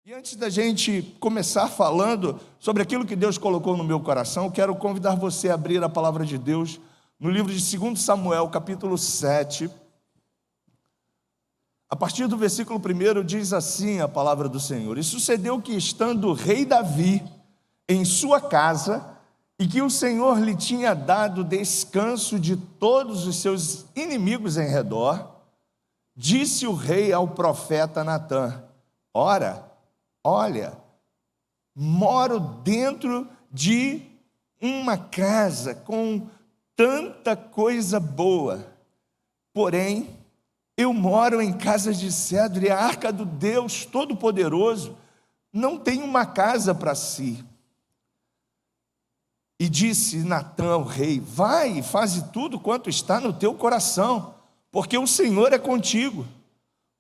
E antes da gente começar falando sobre aquilo que Deus colocou no meu coração, quero convidar você a abrir a palavra de Deus no livro de 2 Samuel, capítulo 7. A partir do versículo 1 diz assim a palavra do Senhor: E sucedeu que, estando o rei Davi em sua casa, e que o Senhor lhe tinha dado descanso de todos os seus inimigos em redor, disse o rei ao profeta Natã: Ora, olha, moro dentro de uma casa com tanta coisa boa, porém, eu moro em casas de cedro e a arca do Deus Todo-Poderoso não tem uma casa para si. E disse Natã ao rei: Vai e faze tudo quanto está no teu coração, porque o Senhor é contigo.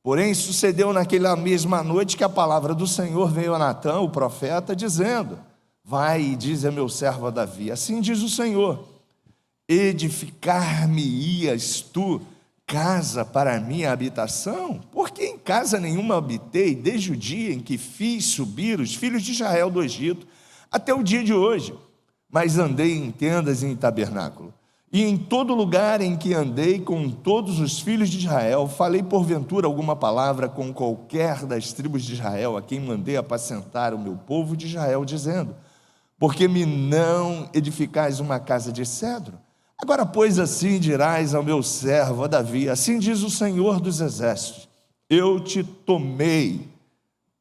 Porém, sucedeu naquela mesma noite que a palavra do Senhor veio a Natã, o profeta, dizendo: Vai e diz a meu servo Davi, assim diz o Senhor: Edificar-me-ias tu casa para a minha habitação? Porque em casa nenhuma habitei, desde o dia em que fiz subir os filhos de Israel do Egito, até o dia de hoje. Mas andei em tendas e em tabernáculo. E em todo lugar em que andei com todos os filhos de Israel, falei porventura alguma palavra com qualquer das tribos de Israel, a quem mandei apacentar o meu povo de Israel, dizendo: Porque me não edificais uma casa de cedro? Agora, pois, assim dirás ao meu servo, a Davi: Assim diz o Senhor dos Exércitos: Eu te tomei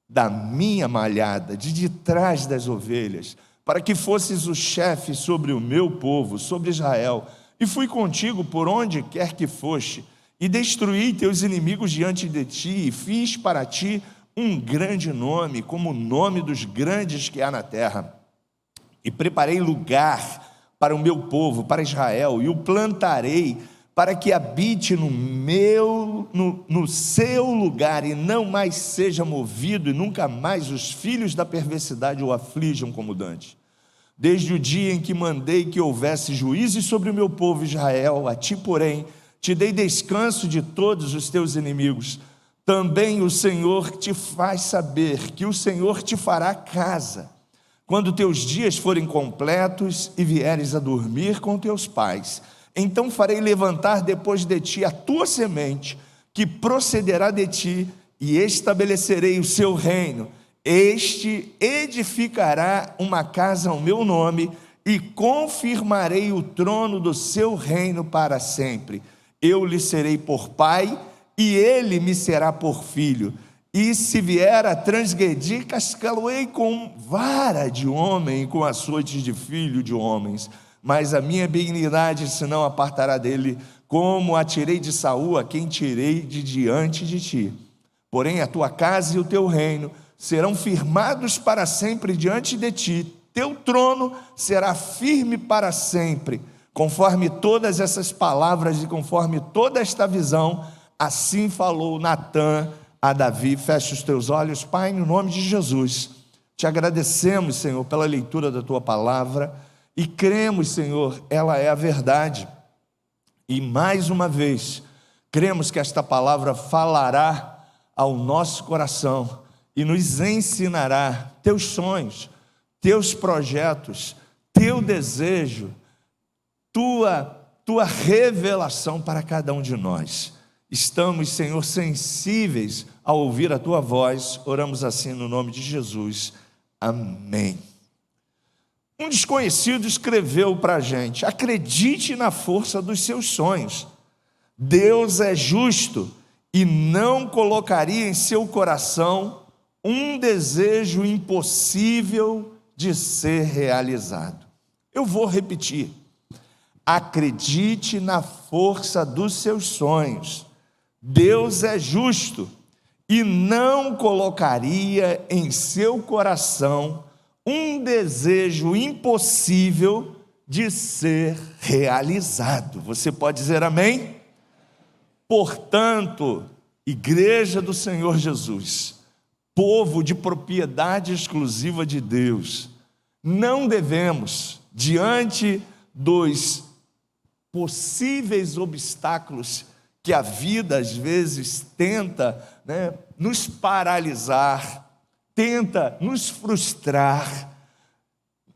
da minha malhada, de trás das ovelhas, para que fosses o chefe sobre o meu povo, sobre Israel, e fui contigo por onde quer que foste, e destruí teus inimigos diante de ti, e fiz para ti um grande nome, como o nome dos grandes que há na terra. E preparei lugar para o meu povo, para Israel, e o plantarei para que habite no seu lugar, e não mais seja movido, e nunca mais os filhos da perversidade o aflijam como dantes. Desde o dia em que mandei que houvesse juízes sobre o meu povo Israel, a ti, porém, te dei descanso de todos os teus inimigos. Também o Senhor te faz saber que o Senhor te fará casa, quando teus dias forem completos e vieres a dormir com teus pais. Então farei levantar depois de ti a tua semente, que procederá de ti, e estabelecerei o seu reino. Este edificará uma casa ao meu nome, e confirmarei o trono do seu reino para sempre. Eu lhe serei por pai, e ele me será por filho. E se vier a transgredir, cascá-lo-ei com vara de homem e com açoites de filho de homens. Mas a minha benignidade se não apartará dele, como a tirei de Saul, a quem tirei de diante de ti. Porém a tua casa e o teu reino serão firmados para sempre diante de ti. Teu trono será firme para sempre. Conforme todas essas palavras e conforme toda esta visão, assim falou Natã a Davi. Feche os teus olhos. Pai, no nome de Jesus, te agradecemos, Senhor, pela leitura da tua palavra, e cremos, Senhor, ela é a verdade. E mais uma vez, cremos que esta palavra falará ao nosso coração e nos ensinará teus sonhos, teus projetos, teu desejo, tua revelação para cada um de nós. Estamos, Senhor, sensíveis a ouvir a tua voz. Oramos assim no nome de Jesus. Amém. Um desconhecido escreveu para a gente: acredite na força dos seus sonhos. Deus é justo e não colocaria em seu coração um desejo impossível de ser realizado. Eu vou repetir: acredite na força dos seus sonhos. Deus é justo e não colocaria em seu coração um desejo impossível de ser realizado. Você pode dizer amém? Portanto, Igreja do Senhor Jesus, povo de propriedade exclusiva de Deus, não devemos, diante dos possíveis obstáculos que a vida às vezes tenta, nos paralisar, tenta nos frustrar,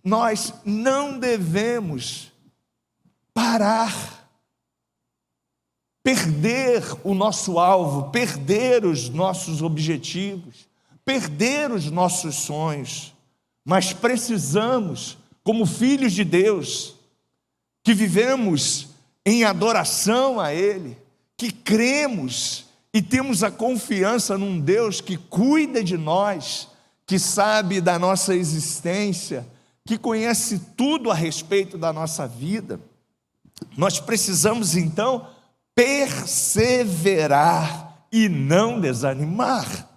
nós não devemos parar, perder o nosso alvo, perder os nossos objetivos, perder os nossos sonhos, mas precisamos, como filhos de Deus, que vivemos em adoração a Ele, que cremos e temos a confiança num Deus que cuida de nós, que sabe da nossa existência, que conhece tudo a respeito da nossa vida. Nós precisamos então perseverar e não desanimar.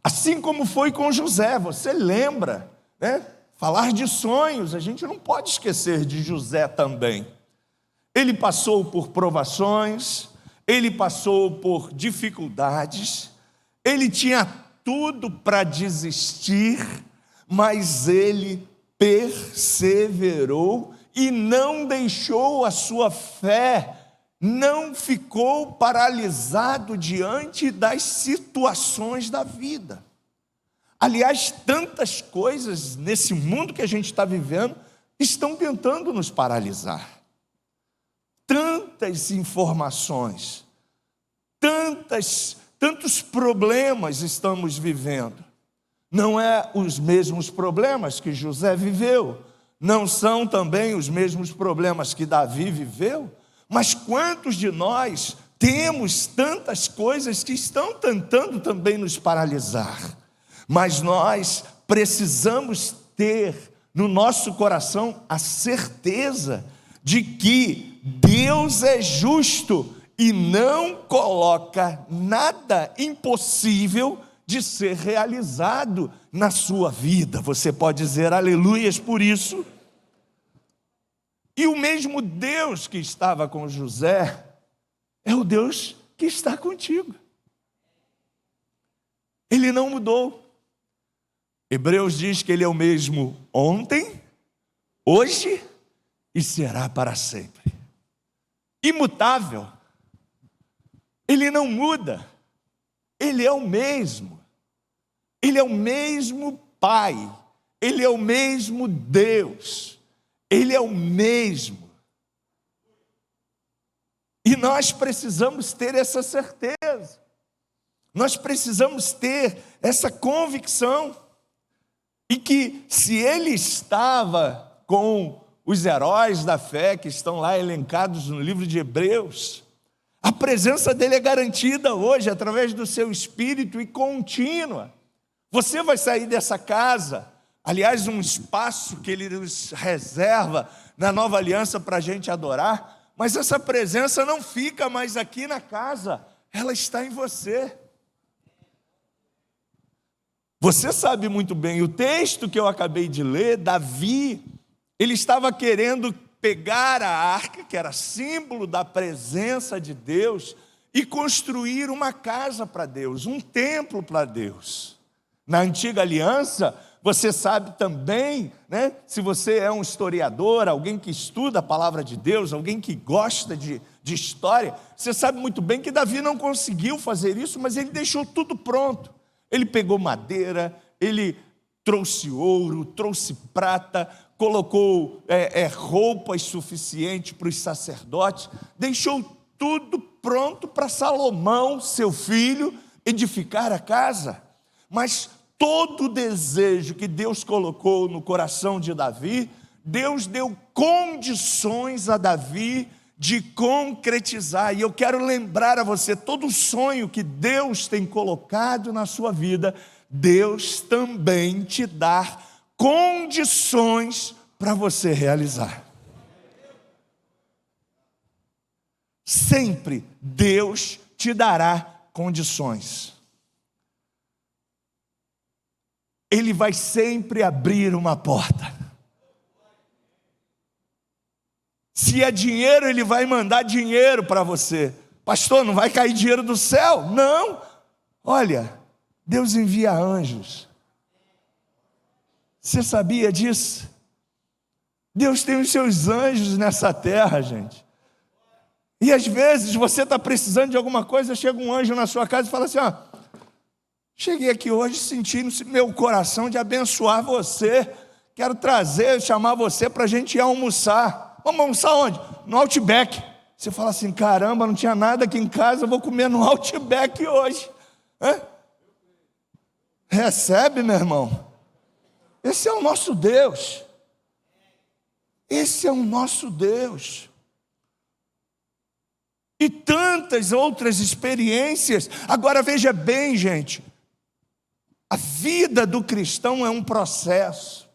Assim como foi com José, você lembra, né? Falar de sonhos, a gente não pode esquecer de José também. Ele passou por provações, ele passou por dificuldades, ele tinha tudo para desistir, mas ele perseverou e não deixou a sua fé, não ficou paralisado diante das situações da vida. Aliás, tantas coisas nesse mundo que a gente está vivendo estão tentando nos paralisar. Tantas informações, tantos problemas estamos vivendo. Não é os mesmos problemas que José viveu, não são também os mesmos problemas que Davi viveu, mas quantos de nós temos tantas coisas que estão tentando também nos paralisar? Mas nós precisamos ter no nosso coração a certeza de que Deus é justo e não coloca nada impossível de ser realizado na sua vida. Você pode dizer aleluias por isso? E o mesmo Deus que estava com José é o Deus que está contigo. Ele não mudou. Hebreus diz que Ele é o mesmo ontem, hoje e será para sempre. Imutável. Ele não muda. Ele é o mesmo. Ele é o mesmo Pai. Ele é o mesmo Deus. Ele é o mesmo. E nós precisamos ter essa certeza. Nós precisamos ter essa convicção. E que se Ele estava com os heróis da fé que estão lá elencados no livro de Hebreus, a presença dele é garantida hoje através do seu Espírito e contínua. Você vai sair dessa casa, aliás, um espaço que Ele nos reserva na nova aliança para a gente adorar, mas essa presença não fica mais aqui na casa, ela está em você. Você sabe muito bem, o texto que eu acabei de ler, Davi, ele estava querendo pegar a arca, que era símbolo da presença de Deus, e construir uma casa para Deus, um templo para Deus. Na antiga aliança, você sabe também, né? Se você é um historiador, alguém que estuda a palavra de Deus, alguém que gosta de história, você sabe muito bem que Davi não conseguiu fazer isso, mas ele deixou tudo pronto. Ele pegou madeira, ele trouxe ouro, trouxe prata, colocou roupas suficientes para os sacerdotes, deixou tudo pronto para Salomão, seu filho, edificar a casa. Mas todo o desejo que Deus colocou no coração de Davi, Deus deu condições a Davi de concretizar. E eu quero lembrar a você, todo sonho que Deus tem colocado na sua vida, Deus também te dá condições para você realizar. Sempre Deus te dará condições. Ele vai sempre abrir uma porta. Se é dinheiro, Ele vai mandar dinheiro para você. Pastor, não vai cair dinheiro do céu? Não. Olha, Deus envia anjos. Você sabia disso? Deus tem os seus anjos nessa terra, gente. E às vezes você está precisando de alguma coisa, chega um anjo na sua casa e fala assim, Cheguei aqui hoje sentindo meu coração de abençoar você. Quero chamar você para a gente ir almoçar. Vamos almoçar onde? No Outback. Você fala assim, caramba, não tinha nada aqui em casa, eu vou comer no Outback hoje. Recebe, meu irmão. Esse é o nosso Deus. Esse é o nosso Deus. E tantas outras experiências. Agora veja bem, gente. A vida do cristão é um processo.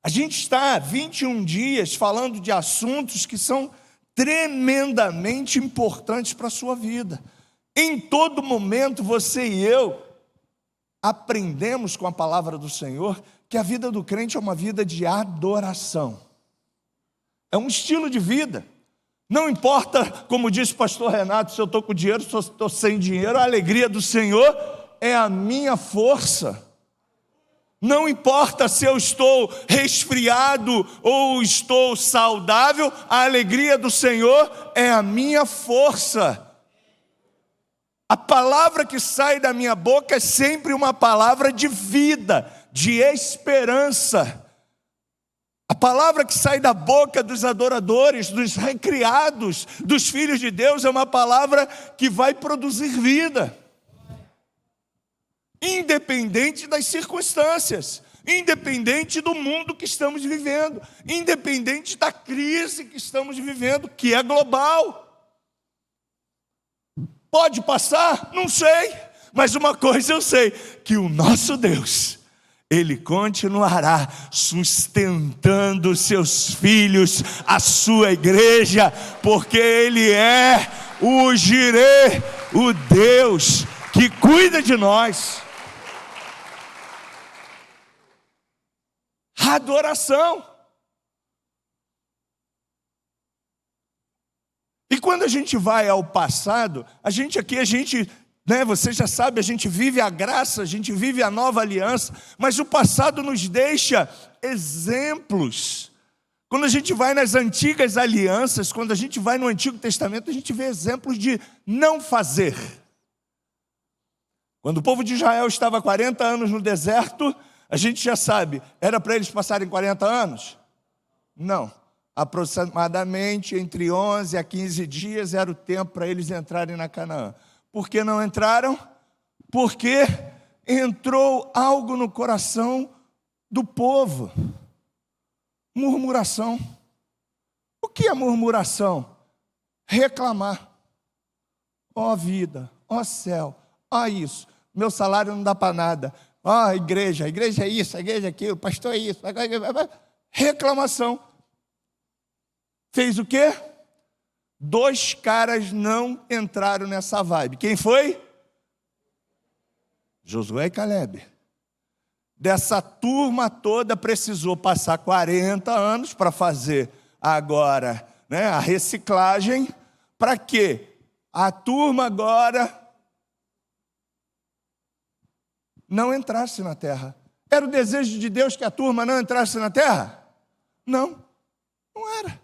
A gente está 21 dias falando de assuntos que são tremendamente importantes para a sua vida. Em todo momento, você e eu aprendemos com a palavra do Senhor que a vida do crente é uma vida de adoração. É um estilo de vida. Não importa, como disse o pastor Renato, se eu estou com dinheiro, se eu estou sem dinheiro, a alegria do Senhor é a minha força. Não importa se eu estou resfriado ou estou saudável, a alegria do Senhor é a minha força. A palavra que sai da minha boca é sempre uma palavra de vida, de esperança. A palavra que sai da boca dos adoradores, dos recriados, dos filhos de Deus, é uma palavra que vai produzir vida. Independente das circunstâncias, independente do mundo que estamos vivendo, independente da crise que estamos vivendo, que é global. Pode passar? Não sei, mas uma coisa eu sei, que o nosso Deus, Ele continuará sustentando seus filhos, a sua igreja, porque Ele é o Jireh, o Deus que cuida de nós. Adoração. E quando a gente vai ao passado, você já sabe, a gente vive a graça, a gente vive a nova aliança, mas o passado nos deixa exemplos. Quando a gente vai nas antigas alianças, quando a gente vai no Antigo Testamento, a gente vê exemplos de não fazer. Quando o povo de Israel estava 40 anos no deserto, a gente já sabe, era para eles passarem 40 anos? Não. Aproximadamente entre 11 a 15 dias era o tempo para eles entrarem na Canaã. Por que não entraram? Porque entrou algo no coração do povo. Murmuração. O que é murmuração? Reclamar. Ó vida, ó céu, ó isso, meu salário não dá para nada. Ó a igreja é isso, a igreja é aquilo, o pastor é isso. Reclamação. Fez o quê? 2 caras não entraram nessa vibe. Quem foi? Josué e Calebe. Dessa turma toda precisou passar 40 anos para fazer agora, a reciclagem. Para quê? A turma agora não entrasse na terra. Era o desejo de Deus que a turma não entrasse na terra? Não, não era.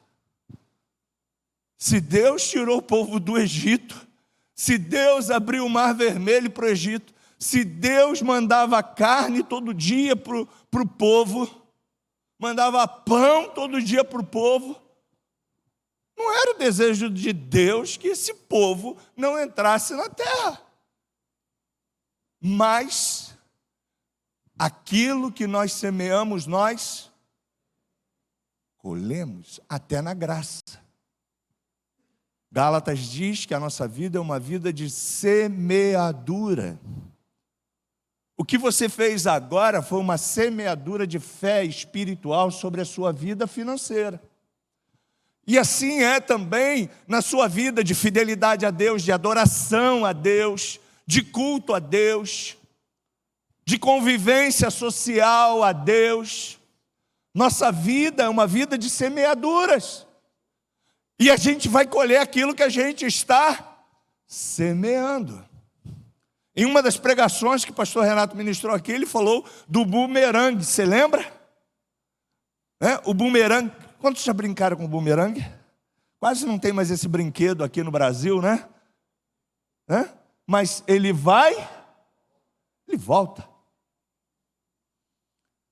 Se Deus tirou o povo do Egito, se Deus abriu o mar vermelho para o Egito, se Deus mandava carne todo dia para o povo, mandava pão todo dia para o povo, não era o desejo de Deus que esse povo não entrasse na terra. Mas aquilo que nós semeamos, nós colhemos até na graça. Gálatas diz que a nossa vida é uma vida de semeadura. O que você fez agora foi uma semeadura de fé espiritual sobre a sua vida financeira. E assim é também na sua vida de fidelidade a Deus, de adoração a Deus, de culto a Deus, de convivência social a Deus. Nossa vida é uma vida de semeaduras. E a gente vai colher aquilo que a gente está semeando. Em uma das pregações que o pastor Renato ministrou aqui, ele falou do bumerangue. Você lembra? O bumerangue. Quantos já brincaram com bumerangue? Quase não tem mais esse brinquedo aqui no Brasil, né? Mas ele vai ele volta.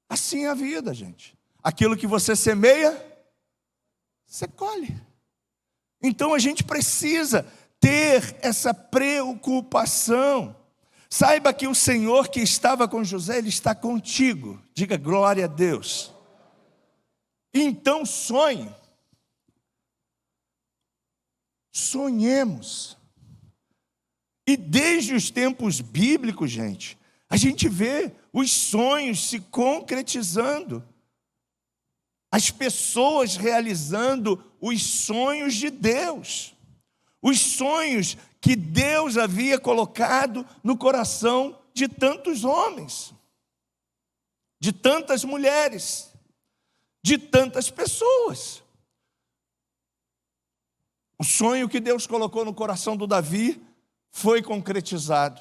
Assim é a vida, gente. Aquilo que você semeia, você colhe. Então a gente precisa ter essa preocupação. Saiba que o Senhor que estava com José, Ele está contigo. Diga glória a Deus. Então sonhe. Sonhemos. E desde os tempos bíblicos, gente, a gente vê os sonhos se concretizando. As pessoas realizando os sonhos de Deus. Os sonhos que Deus havia colocado no coração de tantos homens, de tantas mulheres, de tantas pessoas. O sonho que Deus colocou no coração do Davi foi concretizado.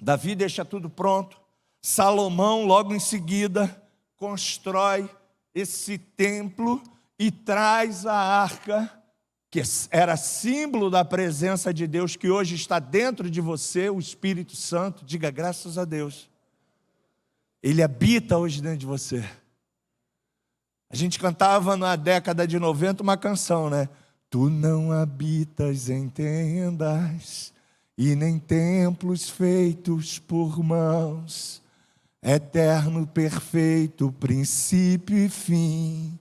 Davi deixa tudo pronto. Salomão, logo em seguida, constrói esse templo e traz a arca, que era símbolo da presença de Deus, que hoje está dentro de você, o Espírito Santo. Diga graças a Deus. Ele habita hoje dentro de você. A gente cantava na década de 90 uma canção, né? Tu não habitas em tendas e nem templos feitos por mãos, eterno, perfeito, princípio e fim,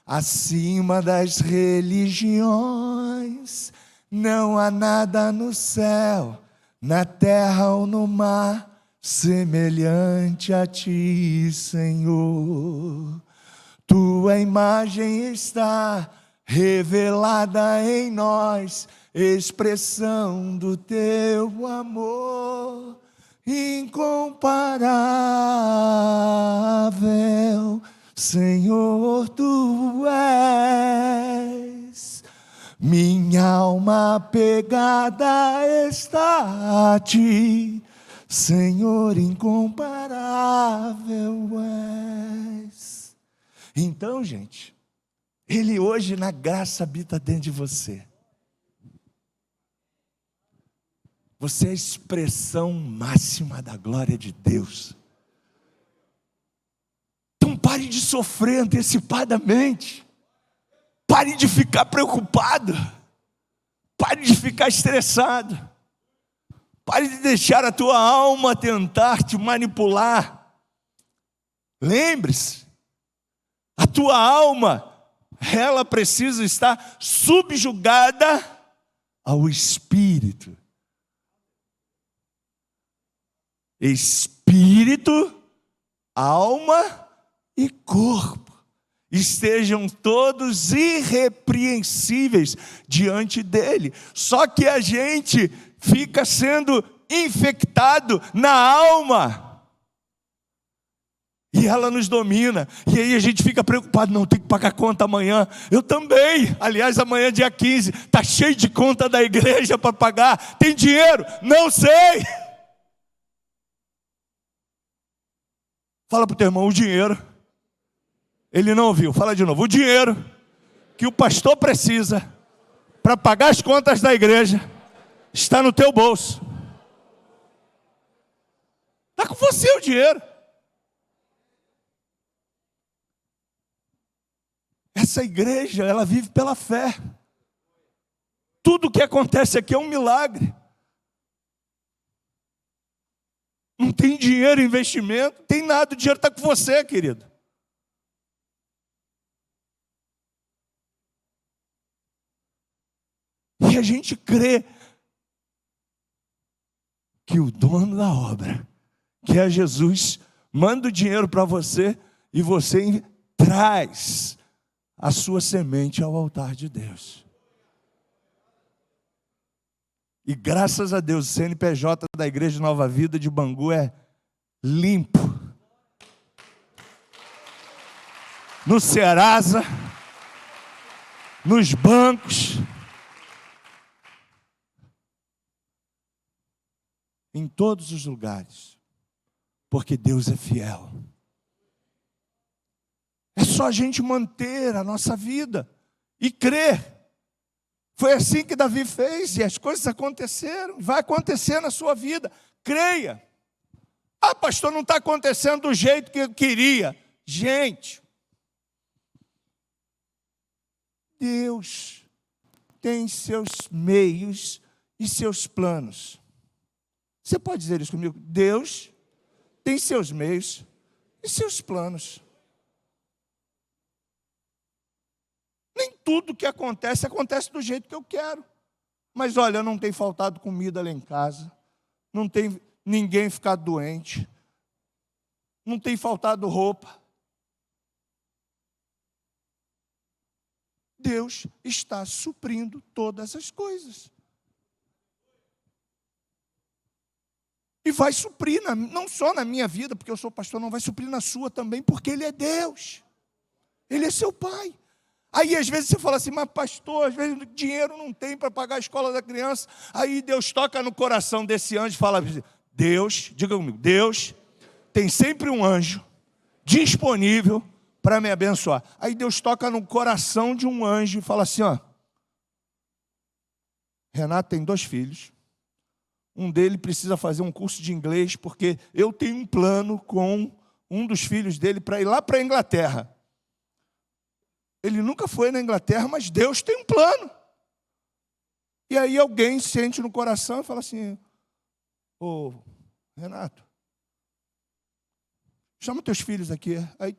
acima das religiões. Não há nada no céu, na terra ou no mar, semelhante a ti, Senhor. Tua imagem está revelada em nós, expressão do teu amor incomparável. Senhor, tu és, minha alma pegada está a ti, Senhor, incomparável és. Então, gente, Ele hoje na graça habita dentro de você. Você é a expressão máxima da glória de Deus. Então pare de sofrer antecipadamente. Pare de ficar preocupado. Pare de ficar estressado. Pare de deixar a tua alma tentar te manipular. Lembre-se, a tua alma, ela precisa estar subjugada ao Espírito. Espírito, alma e corpo estejam todos irrepreensíveis diante dele. Só que a gente fica sendo infectado na alma e ela nos domina, e aí a gente fica preocupado, não, tem que pagar conta amanhã. Eu também, aliás, amanhã dia 15, está cheio de conta da igreja para pagar. Tem dinheiro? Não sei. Fala para o teu irmão, o dinheiro, ele não ouviu, fala de novo, o dinheiro que o pastor precisa para pagar as contas da igreja está no teu bolso. Está com você o dinheiro. Essa igreja, ela vive pela fé. Tudo que acontece aqui é um milagre. Não tem dinheiro, investimento, não tem nada, o dinheiro está com você, querido. E a gente crê que o dono da obra, que é Jesus, manda o dinheiro para você e você traz a sua semente ao altar de Deus. E graças a Deus, o CNPJ da Igreja Nova Vida de Bangu é limpo. No Serasa, nos bancos, em todos os lugares, porque Deus é fiel. É só a gente manter a nossa vida e crer. Foi assim que Davi fez e as coisas aconteceram. Vai acontecer na sua vida. Creia. pastor, não está acontecendo do jeito que eu queria. Gente, Deus tem seus meios e seus planos. Você pode dizer isso comigo? Deus tem seus meios e seus planos. Nem tudo que acontece do jeito que eu quero. Mas olha, não tem faltado comida lá em casa, não tem ninguém ficado doente, não tem faltado roupa. Deus está suprindo todas as coisas. E vai suprir, não só na minha vida, porque eu sou pastor, não vai suprir na sua também, porque Ele é Deus. Ele é seu Pai. Aí às vezes você fala assim, mas pastor, às vezes dinheiro não tem para pagar a escola da criança. Aí Deus toca no coração desse anjo e fala, Deus, diga comigo, Deus tem sempre um anjo disponível para me abençoar. Aí Deus toca no coração de um anjo e fala assim, ó, Renato tem 2 filhos, um deles precisa fazer um curso de inglês, porque eu tenho um plano com um dos filhos dele para ir lá para a Inglaterra. Ele nunca foi na Inglaterra, mas Deus tem um plano. E aí alguém sente no coração e fala assim, ô, Renato, chama teus filhos aqui. Aí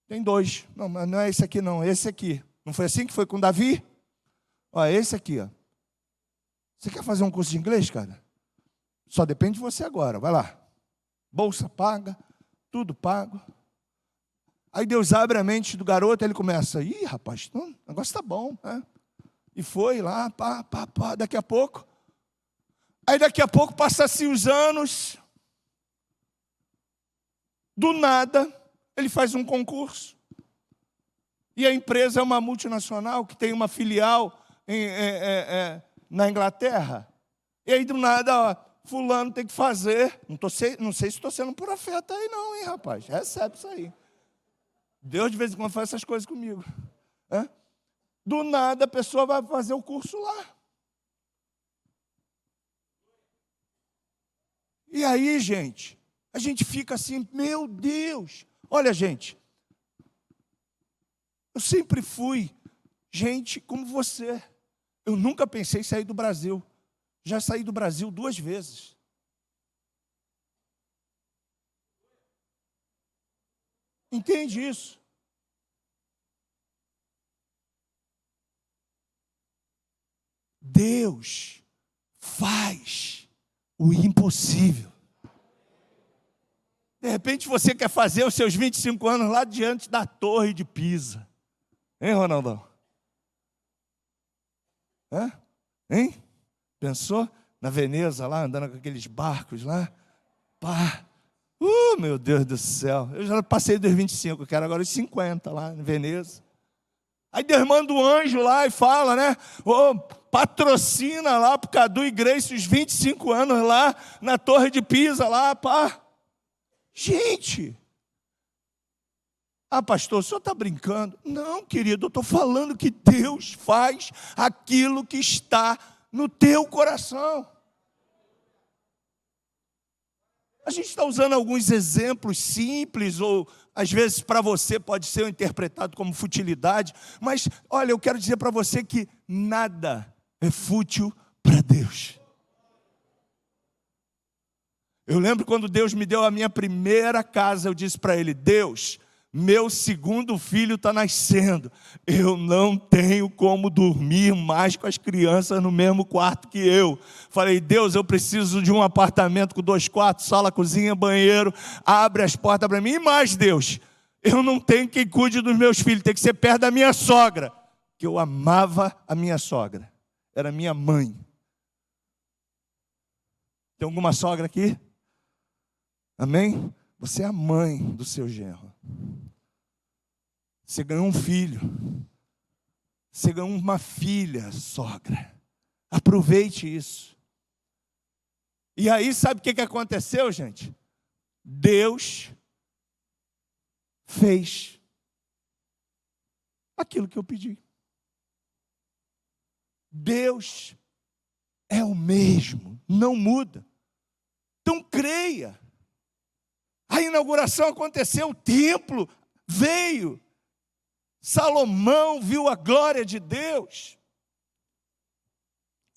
tem 2. Não, mas não é esse aqui não, esse aqui. Não foi assim que foi com Davi? Ó, esse aqui, ó. Você quer fazer um curso de inglês, cara? Só depende de você agora, vai lá. Bolsa paga, tudo pago. Aí Deus abre a mente do garoto, ele começa, ih, rapaz, o negócio está bom, né? E foi lá, pá, daqui a pouco. Aí daqui a pouco passa-se os anos. Do nada, ele faz um concurso. E a empresa é uma multinacional que tem uma filial na Inglaterra. E aí do nada, ó, fulano tem que fazer. Não sei se estou sendo um profeta aí não, hein, rapaz. Recebe isso aí. Deus de vez em quando faz essas coisas comigo. Do nada a pessoa vai fazer o curso lá. E aí, gente, a gente fica assim, meu Deus. Olha, gente, eu sempre fui gente como você. Eu nunca pensei em sair do Brasil. Já saí do Brasil 2 vezes. Entende isso? Deus faz o impossível. De repente você quer fazer os seus 25 anos lá diante da Torre de Pisa. Hein, Ronaldão? Hein? Pensou? Na Veneza lá, andando com aqueles barcos lá. Pá. Meu Deus do céu. Eu já passei dos 25, eu quero agora os 50 lá em Veneza. Aí Deus manda um anjo lá e fala, né? Patrocina lá pro Cadu e Grace os 25 anos lá na Torre de Pisa lá, pá. Gente. Pastor, o senhor está brincando? Não, querido, eu estou falando que Deus faz aquilo que está no teu coração. A gente está usando alguns exemplos simples, ou às vezes para você pode ser interpretado como futilidade, mas olha, eu quero dizer para você que nada é fútil para Deus. Eu lembro quando Deus me deu a minha primeira casa, eu disse para Ele, Deus, meu segundo filho está nascendo, eu não tenho como dormir mais com as crianças no mesmo quarto que eu. Falei, Deus, eu preciso de um apartamento com 2 quartos, sala, cozinha, banheiro, abre as portas para mim. E mais, Deus, eu não tenho quem cuide dos meus filhos, tem que ser perto da minha sogra, que eu amava a minha sogra, era minha mãe. Tem alguma sogra aqui? Amém? Você é a mãe do seu genro. Você ganhou um filho. Você ganhou uma filha, sogra. Aproveite isso. E aí, sabe o que aconteceu, gente? Deus fez aquilo que eu pedi. Deus é o mesmo, não muda. Então creia. A inauguração aconteceu, o templo veio. Salomão viu a glória de Deus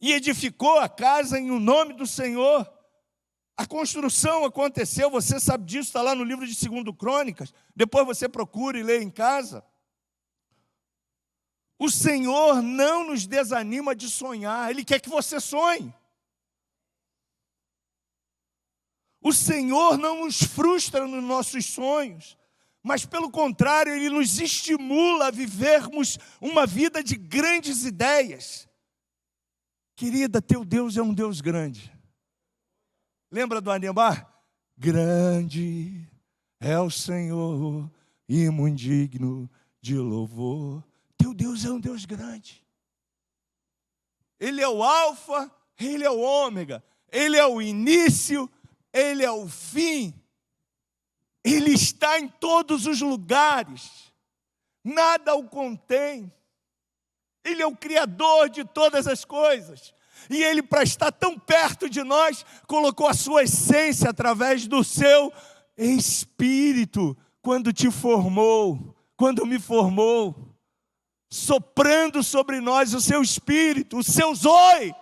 e edificou a casa em o nome do Senhor. A construção aconteceu, você sabe disso, está lá no livro de 2 Crônicas. Depois você procura e lê em casa. O Senhor não nos desanima de sonhar, Ele quer que você sonhe. O Senhor não nos frustra nos nossos sonhos, mas pelo contrário, Ele nos estimula a vivermos uma vida de grandes ideias. Querida, teu Deus é um Deus grande. Lembra do Anemar? Grande é o Senhor e muito digno de louvor. Teu Deus é um Deus grande. Ele é o alfa, Ele é o ômega. Ele é o início, Ele é o fim. Ele está em todos os lugares. Nada o contém. Ele é o Criador de todas as coisas. E Ele, para estar tão perto de nós, colocou a sua essência através do seu Espírito, quando te formou, quando me formou, soprando sobre nós o seu Espírito, o seu Zoe.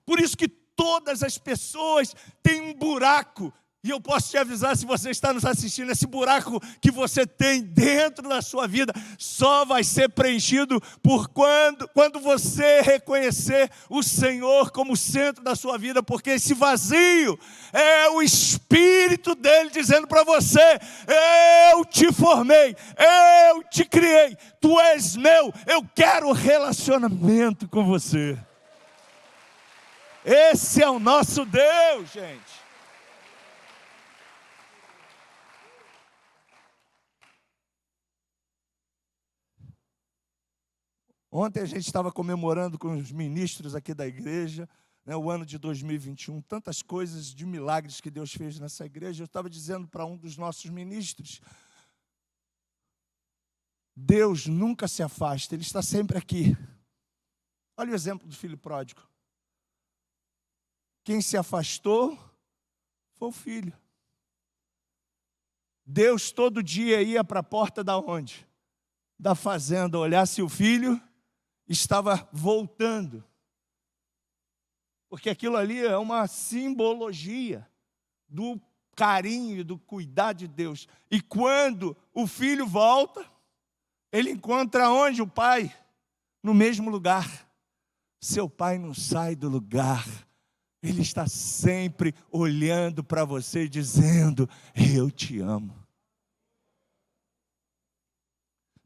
Por isso que todas as pessoas têm um buraco. E eu posso te avisar, se você está nos assistindo, esse buraco que você tem dentro da sua vida só vai ser preenchido por quando você reconhecer o Senhor como centro da sua vida, porque esse vazio é o Espírito dele dizendo para você: eu te formei, eu te criei, tu és meu, eu quero relacionamento com você. Esse é o nosso Deus, gente. Ontem a gente estava comemorando com os ministros aqui da igreja, né, o ano de 2021, tantas coisas de milagres que Deus fez nessa igreja. Eu estava dizendo para um dos nossos ministros: Deus nunca se afasta, Ele está sempre aqui. Olha o exemplo do filho pródigo. Quem se afastou foi o filho. Deus todo dia ia para a porta da onde? Da fazenda, olhar se o filho estava voltando. Porque aquilo ali é uma simbologia do carinho e do cuidado de Deus. E quando o filho volta, ele encontra onde o pai? No mesmo lugar. Seu pai não sai do lugar. Ele está sempre olhando para você e dizendo: eu te amo.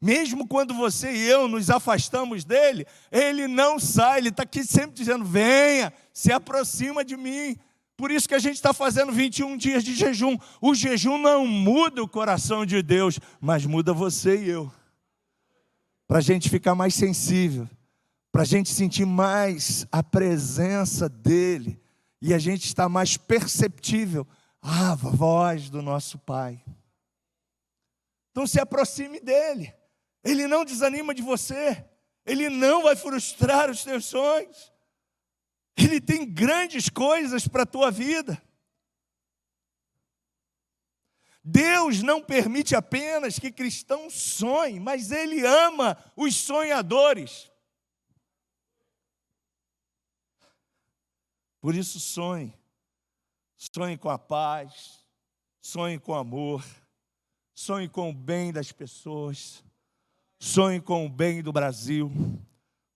Mesmo quando você e eu nos afastamos dele, ele não sai, ele está aqui sempre dizendo: venha, se aproxima de mim. Por isso que a gente está fazendo 21 dias de jejum. O jejum não muda o coração de Deus, mas muda você e eu. Para a gente ficar mais sensível, para a gente sentir mais a presença dele, e a gente estar mais perceptível à voz do nosso Pai. Então se aproxime dele. Ele não desanima de você. Ele não vai frustrar os teus sonhos. Ele tem grandes coisas para a tua vida. Deus não permite apenas que cristãos sonhem, mas Ele ama os sonhadores. Por isso sonhe. Sonhe com a paz, sonhe com amor, sonhe com o bem das pessoas. Sonhe com o bem do Brasil,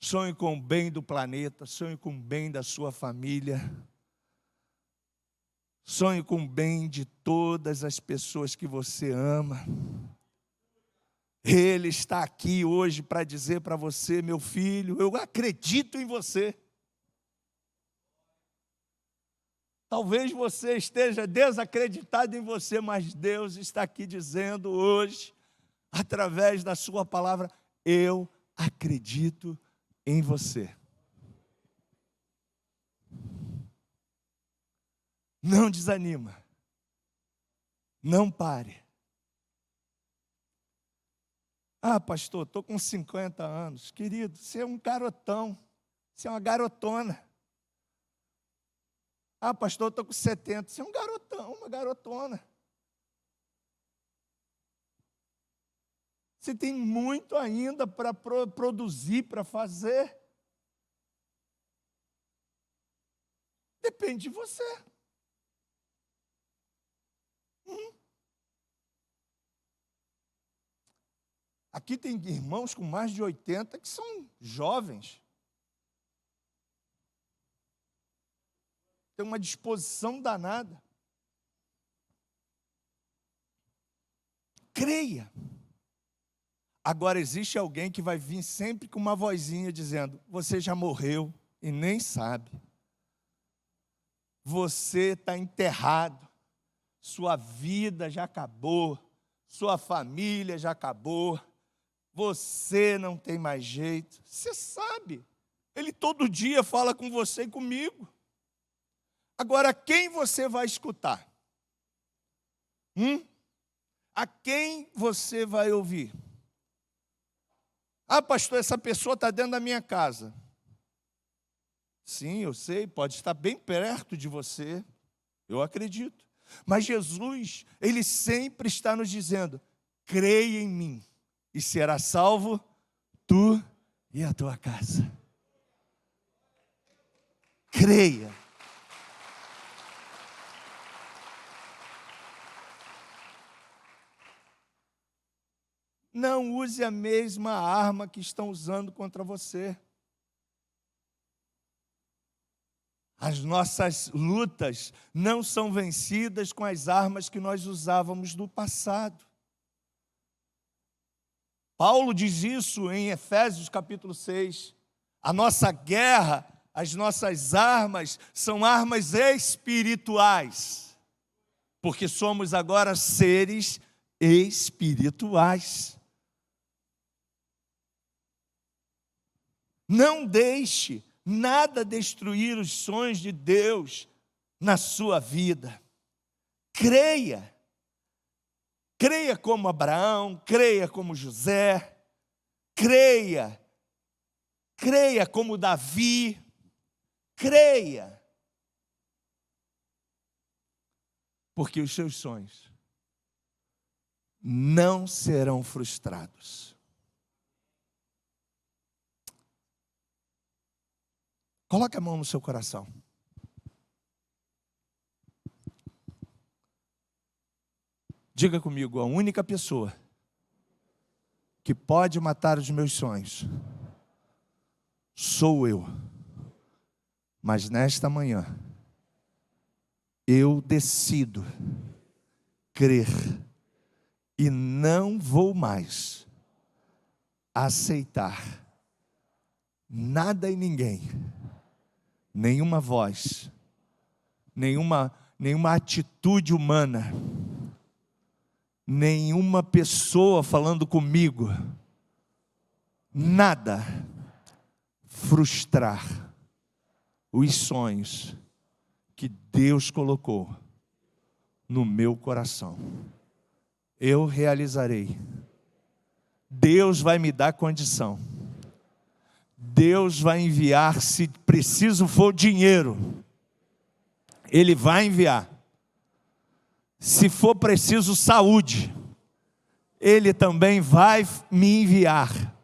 sonhe com o bem do planeta, sonhe com o bem da sua família, sonhe com o bem de todas as pessoas que você ama. Ele está aqui hoje para dizer para você: meu filho, eu acredito em você. Talvez você esteja desacreditado em você, mas Deus está aqui dizendo hoje, através da sua palavra: eu acredito em você. Não desanima. Não pare. Ah, pastor, estou com 50 anos. Querido, você é um garotão. Você é uma garotona. Ah, pastor, eu estou com 70. Você é um garotão, uma garotona. Você tem muito ainda para produzir, para fazer. Depende de você. Aqui tem irmãos com mais de 80 que são jovens. Tem uma disposição danada. Creia. Agora existe alguém que vai vir sempre com uma vozinha dizendo: você já morreu e nem sabe. Você está enterrado. Sua vida já acabou. Sua família já acabou. Você não tem mais jeito. Você sabe. Ele todo dia fala com você e comigo. Agora, quem você vai escutar? A quem você vai ouvir? Ah, pastor, essa pessoa está dentro da minha casa. Sim, eu sei, pode estar bem perto de você. Eu acredito. Mas Jesus, Ele sempre está nos dizendo: creia em mim e será salvo tu e a tua casa. Creia. Não use a mesma arma que estão usando contra você. As nossas lutas não são vencidas com as armas que nós usávamos no passado. Paulo diz isso em Efésios capítulo 6. A nossa guerra, as nossas armas, são armas espirituais. Porque somos agora seres espirituais. Não deixe nada destruir os sonhos de Deus na sua vida. Creia. Creia como Abraão, creia como José, creia. Creia como Davi, creia. Porque os seus sonhos não serão frustrados. Coloque a mão no seu coração. Diga comigo: a única pessoa que pode matar os meus sonhos sou eu. Mas nesta manhã, eu decido crer e não vou mais aceitar nada e ninguém, nenhuma voz, nenhuma atitude humana, nenhuma pessoa falando comigo, nada frustrar os sonhos que Deus colocou no meu coração. Eu realizarei. Deus vai me dar condição. Deus vai enviar, se preciso for dinheiro, Ele vai enviar. Se for preciso saúde, Ele também vai me enviar.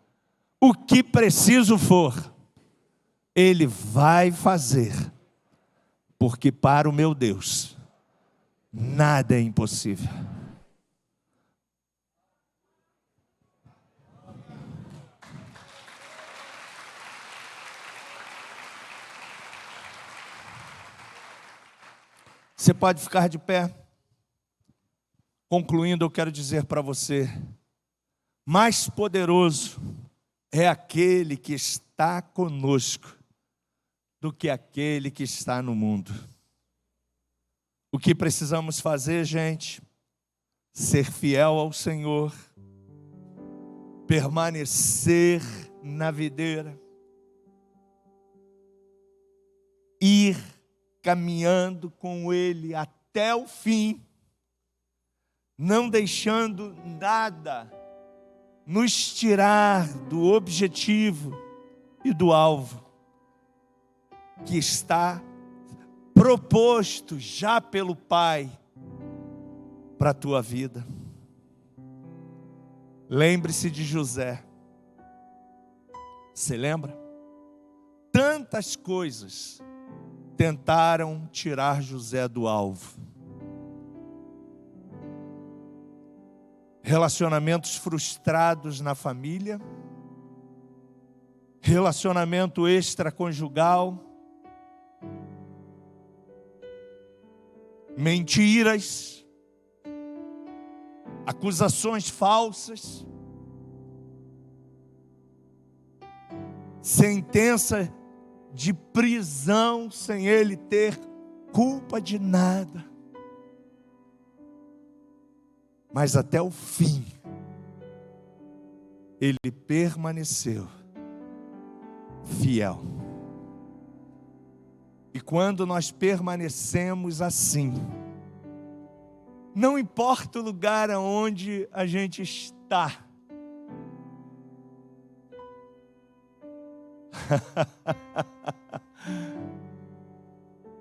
O que preciso for, Ele vai fazer. Porque para o meu Deus, nada é impossível. Você pode ficar de pé. Concluindo, eu quero dizer para você: mais poderoso é aquele que está conosco do que aquele que está no mundo. O que precisamos fazer, gente? Ser fiel ao Senhor, permanecer na videira, ir caminhando com Ele até o fim, não deixando nada nos tirar do objetivo e do alvo que está proposto já pelo Pai para a tua vida. Lembre-se de José. Você lembra? Tantas coisas tentaram tirar José do alvo. Relacionamentos frustrados na família, relacionamento extraconjugal, mentiras, acusações falsas, sentença de prisão sem ele ter culpa de nada. Mas até o fim, ele permaneceu fiel. E quando nós permanecemos assim, não importa o lugar aonde a gente está,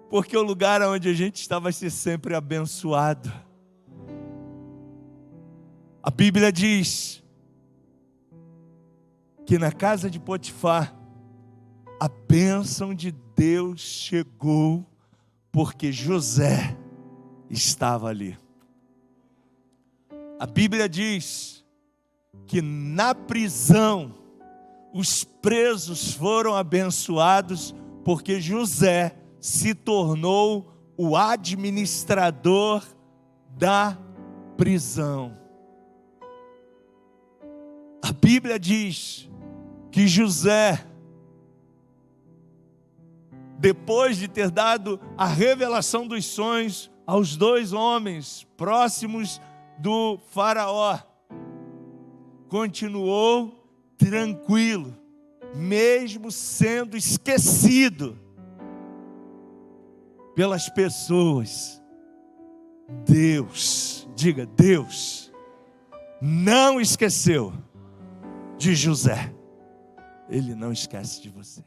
porque o lugar onde a gente está vai ser sempre abençoado. A Bíblia diz que na casa de Potifar, a bênção de Deus chegou, porque José estava ali. A Bíblia diz que na prisão, os presos foram abençoados, porque José se tornou o administrador da prisão. A Bíblia diz que José, depois de ter dado a revelação dos sonhos aos dois homens próximos do faraó, continuou tranquilo, mesmo sendo esquecido pelas pessoas. Deus, diga, Deus não esqueceu de José. Ele não esquece de você.